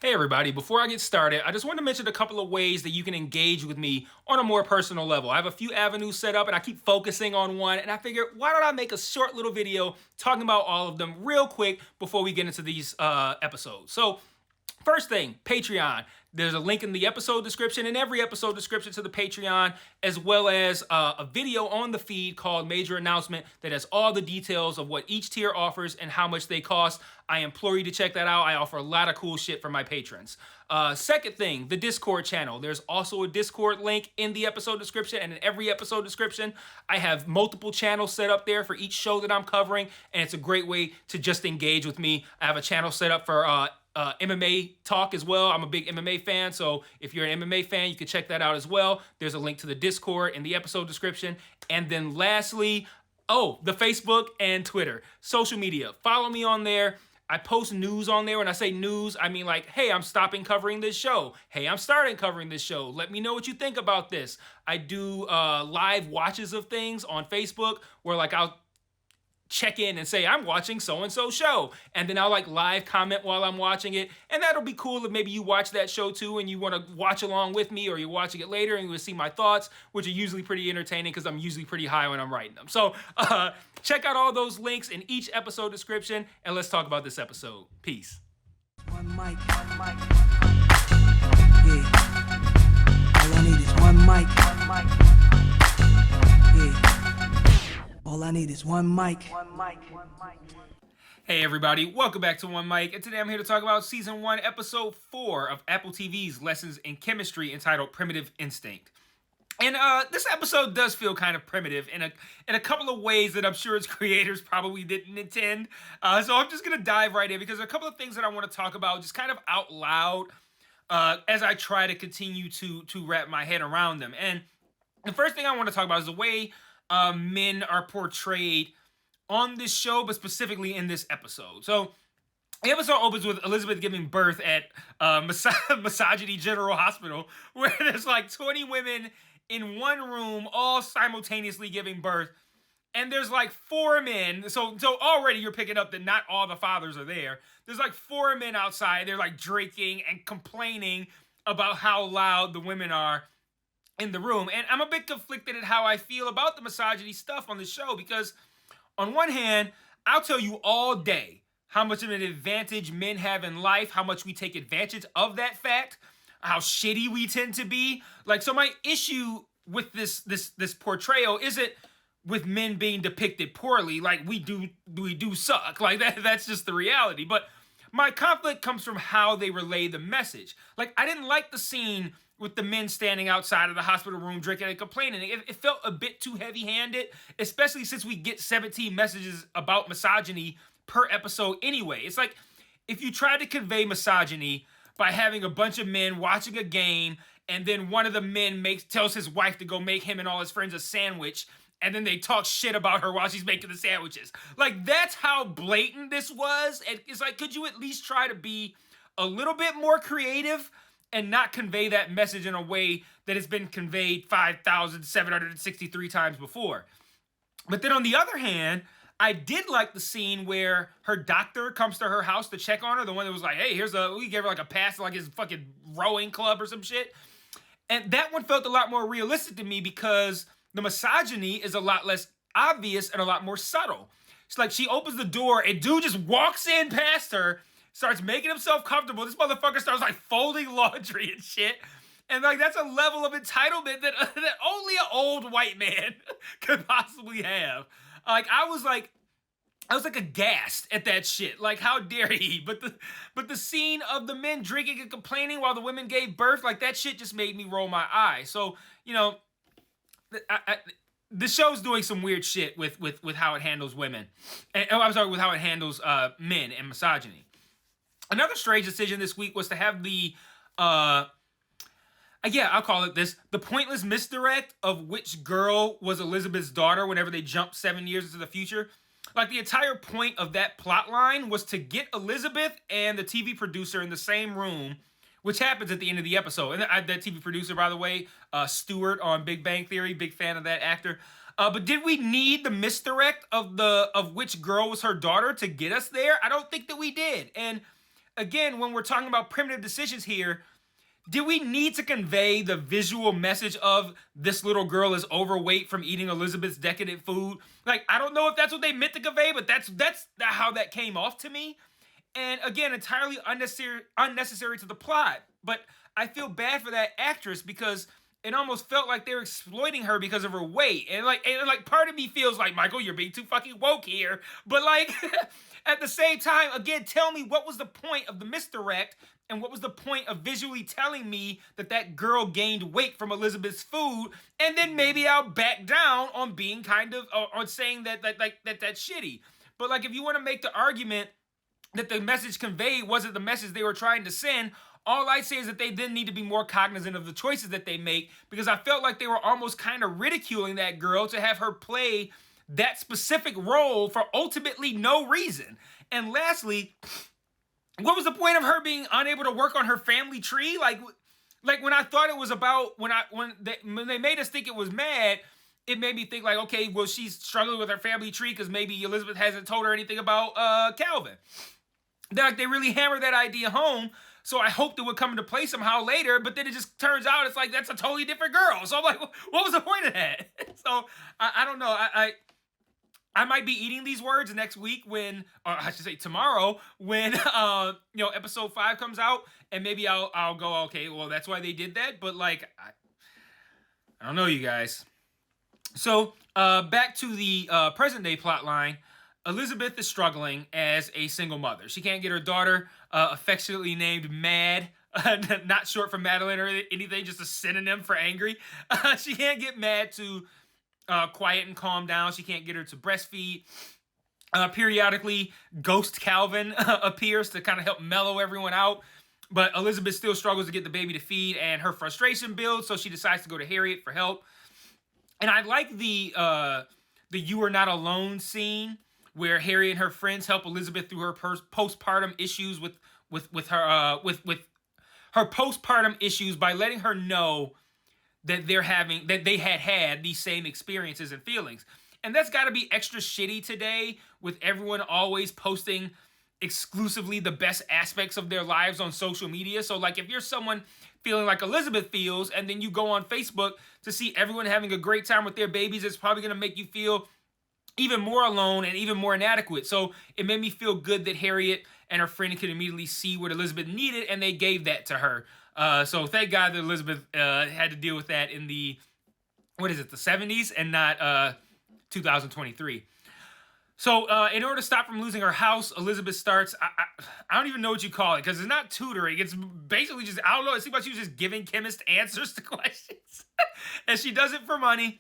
Hey everybody, before I get started, I just want to mention a couple of ways that you can engage with me on a more personal level. I have a few avenues set up and I keep focusing on one, and I figured why don't I make a short little video talking about all of them real quick before we get into these episodes. So first thing, Patreon. There's a link in the episode description, in every episode description to the Patreon, as well as a video on the feed called Major Announcement that has all the details of what each tier offers and how much they cost. I implore you to check that out. I offer a lot of cool shit for my patrons. Second thing, the Discord channel. There's also a Discord link in the episode description and in every episode description. I have multiple channels set up there for each show that I'm covering, and it's a great way to just engage with me. I have a channel set up for MMA talk as well. I'm a big MMA fan, so if you're an MMA fan, you can check that out as well. There's a link to the Discord in the episode description. And then lastly, the Facebook and Twitter. Social media. Follow me on there. I post news on there. When I say news, I mean like, hey, I'm stopping covering this show. Hey, I'm starting covering this show. Let me know what you think about this. I do live watches of things on Facebook where like I'll check in and say I'm watching so-and-so show, and then I'll like live comment while I'm watching it, and that'll be cool if maybe you watch that show too and you want to watch along with me, or you're watching it later and you will see my thoughts, which are usually pretty entertaining because I'm usually pretty high when I'm writing them. So check out all those links in each episode description, and let's talk about this episode. Peace. One mic, one mic. Yeah. All I need is one mic. One mic. Yeah. All I need is one mic. One mic. One mic. Hey everybody, welcome back to One Mic, and today I'm here to talk about Season 1, Episode 4 of Apple TV's Lessons in Chemistry entitled Primitive Instinct. And this episode does feel kind of primitive in a couple of ways that I'm sure its creators probably didn't intend. So I'm just going to dive right in because there are a couple of things that I want to talk about just kind of out loud as I try to continue to wrap my head around them. And the first thing I want to talk about is the way men are portrayed on this show, but specifically in this episode. So the episode opens with Elizabeth giving birth at Misogyny General Hospital, where there's like 20 women in one room, all simultaneously giving birth, and there's like 4 men. So already you're picking up that not all the fathers are there. There's like 4 men outside. They're like drinking and complaining about how loud the women are in the room. And I'm a bit conflicted at how I feel about the misogyny stuff on the show, because on one hand, I'll tell you all day how much of an advantage men have in life, how much we take advantage of that fact, how shitty we tend to be. Like, so my issue with this portrayal isn't with men being depicted poorly. Like, we do suck. Like, that's just the reality. But my conflict comes from how they relay the message. Like, I didn't like the scene with the men standing outside of the hospital room drinking and complaining. It felt a bit too heavy-handed, especially since we get 17 messages about misogyny per episode anyway. It's like, if you try to convey misogyny by having a bunch of men watching a game, and then one of the men tells his wife to go make him and all his friends a sandwich, and then they talk shit about her while she's making the sandwiches. Like, that's how blatant this was. And it's like, could you at least try to be a little bit more creative and not convey that message in a way that has been conveyed 5,763 times before? But then on the other hand, I did like the scene where her doctor comes to her house to check on her. The one that was like, hey, we gave her like a pass to like his fucking rowing club or some shit. And that one felt a lot more realistic to me because the misogyny is a lot less obvious and a lot more subtle. It's like she opens the door and dude just walks in past her, starts making himself comfortable. This motherfucker starts like folding laundry and shit. And like, that's a level of entitlement that only an old white man could possibly have. Like, I was like aghast at that shit. Like, how dare he? But the scene of the men drinking and complaining while the women gave birth, like, that shit just made me roll my eyes. So, you know, the show's doing some weird shit with how it handles women. With how it handles men and misogyny. Another strange decision this week was to have I'll call it this, the pointless misdirect of which girl was Elizabeth's daughter whenever they jumped 7 years into the future. Like, the entire point of that plot line was to get Elizabeth and the TV producer in the same room, which happens at the end of the episode. And that TV producer, by the way, Stewart on Big Bang Theory, big fan of that actor. But did we need the misdirect of which girl was her daughter to get us there? I don't think that we did. And again, when we're talking about primitive decisions here, do we need to convey the visual message of this little girl is overweight from eating Elizabeth's decadent food? Like, I don't know if that's what they meant to convey, but that's how that came off to me. And again, entirely unnecessary to the plot. But I feel bad for that actress because it almost felt like they were exploiting her because of her weight. And like part of me feels like, Michael, you're being too fucking woke here. But like at the same time, again, tell me what was the point of the misdirect and what was the point of visually telling me that girl gained weight from Elizabeth's food, and then maybe I'll back down on being kind of on saying that's shitty. But like if you want to make the argument that the message conveyed wasn't the message they were trying to send, all I say is that they then need to be more cognizant of the choices that they make, because I felt like they were almost kind of ridiculing that girl to have her play that specific role for ultimately no reason. And lastly, what was the point of her being unable to work on her family tree? Like when I thought it was about, when they made us think it was mad, it made me think like, okay, well, she's struggling with her family tree because maybe Elizabeth hasn't told her anything about Calvin. They really hammered that idea home, so I hoped it would come into play somehow later, but then it just turns out it's like, that's a totally different girl. So I'm like, what was the point of that? So I don't know. I might be eating these words next week when, or I should say tomorrow, when episode 5 comes out, and maybe I'll go, okay, well, that's why they did that. But like, I don't know, you guys. So back to the present day plot line. Elizabeth is struggling as a single mother. She can't get her daughter, affectionately named Mad, not short for Madeline or anything, just a synonym for angry. She can't get Mad to quiet and calm down. She can't get her to breastfeed. Periodically, Ghost Calvin appears to kind of help mellow everyone out. But Elizabeth still struggles to get the baby to feed, and her frustration builds, so she decides to go to Harriet for help. And I like the "You Are Not Alone" scene, where Harriet and her friends help Elizabeth through her postpartum issues with her postpartum issues by letting her know that they had these same experiences and feelings. And that's got to be extra shitty today, with everyone always posting exclusively the best aspects of their lives on social media. So like if you're someone feeling like Elizabeth feels, and then you go on Facebook to see everyone having a great time with their babies, it's probably going to make you feel even more alone and even more inadequate. So it made me feel good that Harriet and her friend could immediately see what Elizabeth needed, and they gave that to her. So thank God that Elizabeth had to deal with that in the 70s and not 2023. So in order to stop from losing her house, Elizabeth starts, I don't even know what you call it, because it's not tutoring. It's basically just, I don't know, it seems like she was just giving chemists answers to questions. And she does it for money.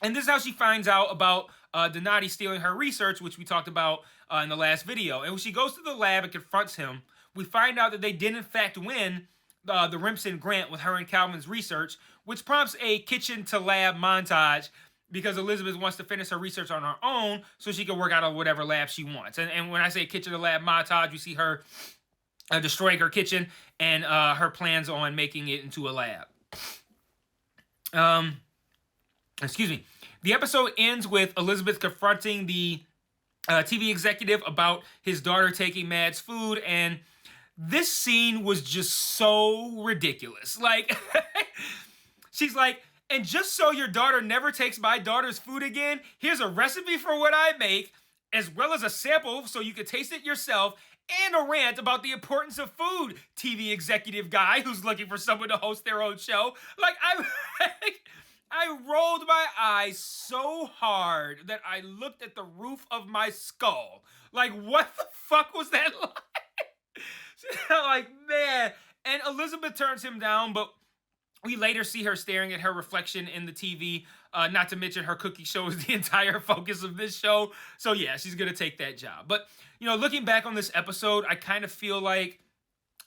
And this is how she finds out about Donati stealing her research, which we talked about in the last video. And when she goes to the lab and confronts him, we find out that they did in fact win the Remsen grant with her and Calvin's research, which prompts a kitchen to lab montage, because Elizabeth wants to finish her research on her own so she can work out of whatever lab she wants. And when I say kitchen to lab montage, we see her destroying her kitchen and her plans on making it into a lab. Excuse me. The episode ends with Elizabeth confronting the TV executive about his daughter taking Mad's food, and this scene was just so ridiculous. Like, she's like, and just so your daughter never takes my daughter's food again, here's a recipe for what I make, as well as a sample so you can taste it yourself, and a rant about the importance of food, TV executive guy who's looking for someone to host their own show. Like, I rolled my eyes so hard that I looked at the roof of my skull. Like, what the fuck was that like? Like, man. And Elizabeth turns him down, but we later see her staring at her reflection in the TV. Not to mention her cooking show is the entire focus of this show. So yeah, she's going to take that job. But, looking back on this episode, I kind of feel like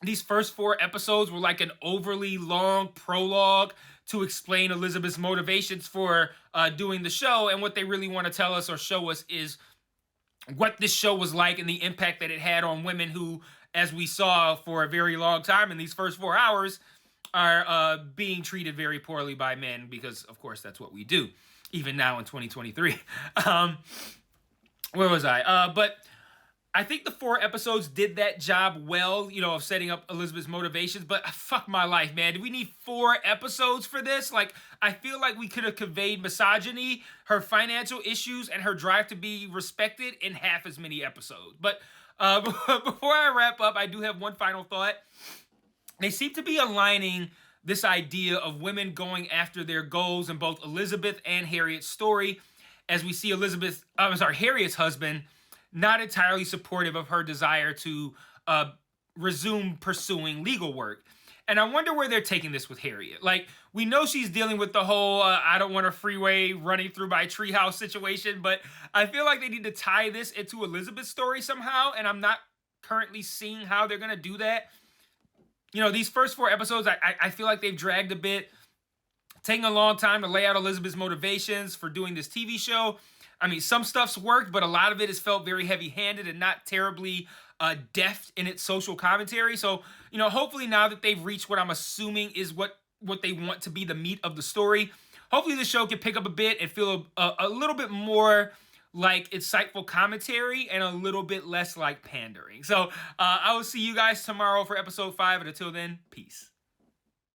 these first 4 episodes were like an overly long prologue to explain Elizabeth's motivations for doing the show. And what they really want to tell us or show us is what this show was like and the impact that it had on women who, as we saw for a very long time in these first 4 hours, are being treated very poorly by men, because, of course, that's what we do, even now in 2023. Where was I? But I think the 4 episodes did that job well, of setting up Elizabeth's motivations, but fuck my life, man. Do we need 4 episodes for this? Like, I feel like we could have conveyed misogyny, her financial issues, and her drive to be respected in half as many episodes. But before I wrap up, I do have one final thought. They seem to be aligning this idea of women going after their goals in both Elizabeth and Harriet's story, as we see Harriet's husband not entirely supportive of her desire to resume pursuing legal work. And I wonder where they're taking this with Harriet. Like, we know she's dealing with the whole I don't want a freeway running through my treehouse situation, but I feel like they need to tie this into Elizabeth's story somehow, and I'm not currently seeing how they're going to do that. These first 4 episodes, I feel like they've dragged a bit, taking a long time to lay out Elizabeth's motivations for doing this TV show. I mean, some stuff's worked, but a lot of it has felt very heavy-handed and not terribly deft in its social commentary. So, hopefully now that they've reached what I'm assuming is what they want to be the meat of the story, hopefully the show can pick up a bit and feel a little bit more like insightful commentary and a little bit less like pandering. So, I will see you guys tomorrow for episode 5, and until then, peace.